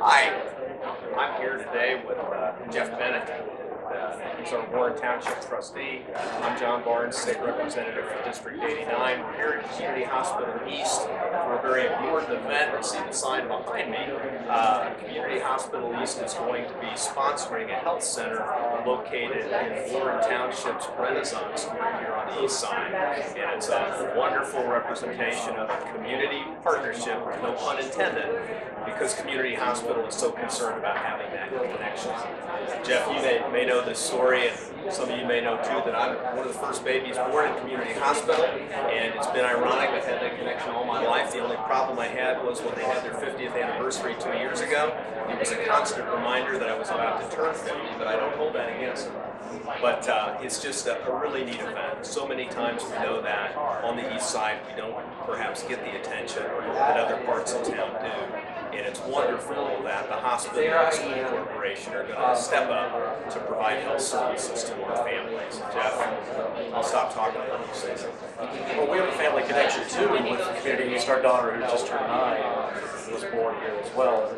Hi, I'm here today with Jeff Bennett. He's our Warren Township trustee. I'm John Barnes, state representative for District 89. We're here at Community Hospital East for a very important event. You see the sign behind me. Community Hospital East is going to be sponsoring a health center located in Warren Township's Renaissance Square here on the east side. And it's a wonderful representation of a community partnership, no pun intended, because Community Hospital is so concerned about having that connection. Jeff, you may know this story, and some of you may know too, that I'm one of the first babies born in Community Hospital, and it's been ironic. I've had that connection all my life. The only problem I had was when they had their 50th anniversary 2 years ago. It was a constant reminder that I was about to turn 50, but I don't hold that against them. But it's just a really neat event. So many times we know that on the east side we don't perhaps get the attention that other parts of town do. And it's wonderful that the hospital and the school corporation are going to step up to provide health services to our families. Jeff, I'll stop talking and let you say something. Well, we have a family connection too with the community. East. Our daughter, who just turned 9, was born here as well.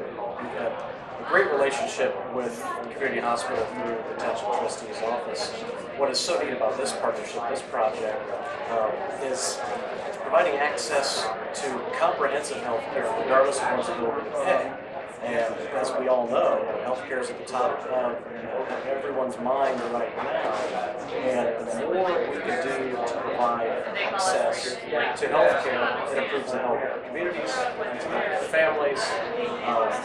We've had a great relationship with the community hospital through the Township Trustee's office. What is so neat about this partnership, this project, is providing access to comprehensive health care, regardless of one's ability to pay. And as we all know, health care is at the top of everyone's mind right now. And the more we can do to provide access to health care, it improves the health of our communities, our families,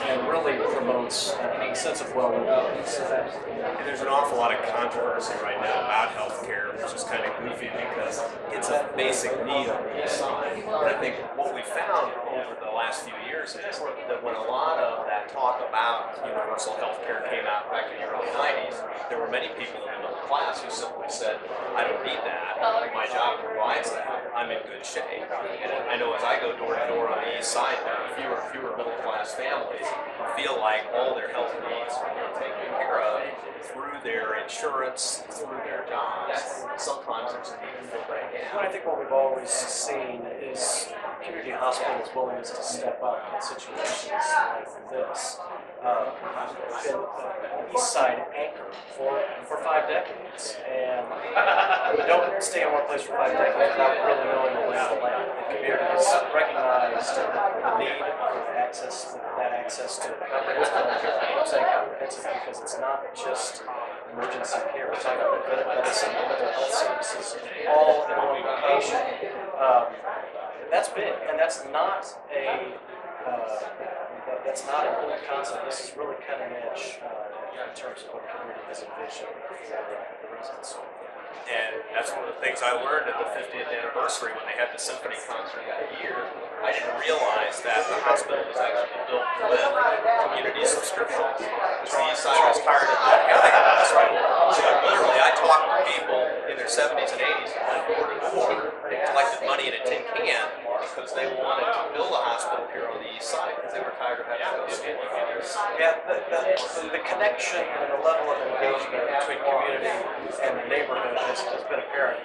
and really promotes a sense of well-being. And there's an awful lot of controversy right now about health care, which is kind of goofy because it's a basic need on the east side. And I think what we found over the last few years is that when a lot of that talk about universal health care came out back in the early 90s, there were many people in the middle class who simply said, I don't need that, my job provides that, I'm in good shape. And I know as I go door to door on the east side, there are fewer and fewer middle class families who feel like all their health needs are being taken care of through their insurance, through their jobs. Sometimes there's a need to fill that gap. Well, I think what we've always seen is community hospitals' willingness to step up in situations like this. Been an East Side anchor for 5 decades, and we don't stay in one place for 5 decades without really knowing the lay of the land. The community has recognized the need for access to comprehensive health care. I'm saying comprehensive because it's not just emergency care. We're talking about preventive medicine, mental health services, all in one location. That's big, and that's not an old concept. This is really cutting edge in terms of what the community has envisioned for the residents. And that's one of the things I learned at the 50th anniversary when they had the symphony concert that year. I didn't realize that the hospital was actually built with community subscriptions. Because the east side was tired of not having a hospital. So literally I talked to people in their 70s and 80s who went door to door. They collected money in a tin can because they wanted to build a hospital here on the east side because they were tired of having to go to school. Yeah, the connection and the level of engagement between community and the neighborhood has been apparent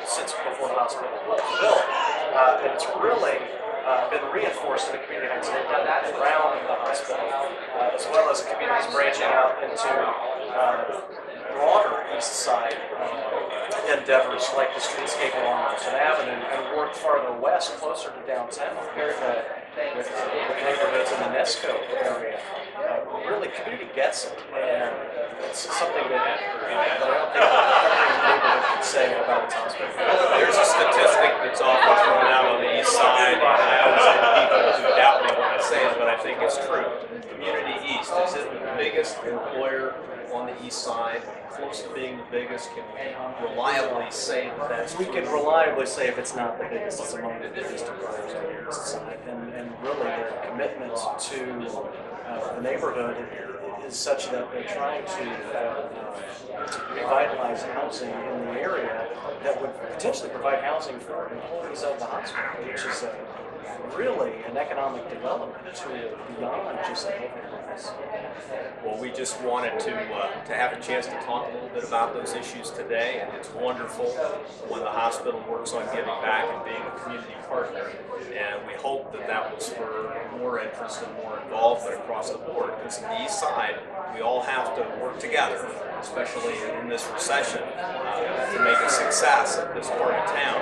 since before the hospital was built. And it's really been reinforced in the community heights around the hospital, as well as communities branching out into broader east side endeavors like the streetscape along Wilson Avenue and work farther west, closer to downtown, with neighborhoods in the Nesco area. Really, community gets it, and it's something that I don't think every neighborhood can say about its hospital. There's a statistic that's often thrown out on the east side, and I always get people who doubt me when I say it, but I think it's true. Community East is it the biggest employer on the east side, close to being the biggest? Can we reliably say that that's We true? can reliably say if it's not the biggest, it's among the biggest employers on the east side, and really their commitment to the neighborhood is such that they're trying to revitalize housing in the area that would potentially provide housing for employees of the hospital, which is really an economic development to beyond just the healthcare. office. Well, we just wanted to have a chance to talk a little bit about those issues today, and it's wonderful when the hospital works on giving back and being a community partner. And we hope that that will spur more interest and more involvement across the board, because in the East Side, we all have to work together, especially in this recession, to make a success of this part of town.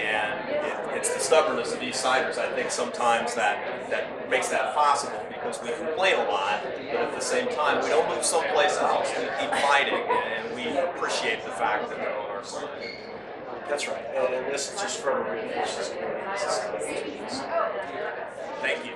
And it's the stubbornness of East Siders, I think, sometimes that makes that possible, because we complain a lot, but at the same time, we don't move someplace else. We keep fighting, and we appreciate the fact that they're on our side. That's right, and this just further reinforces community. Thank you.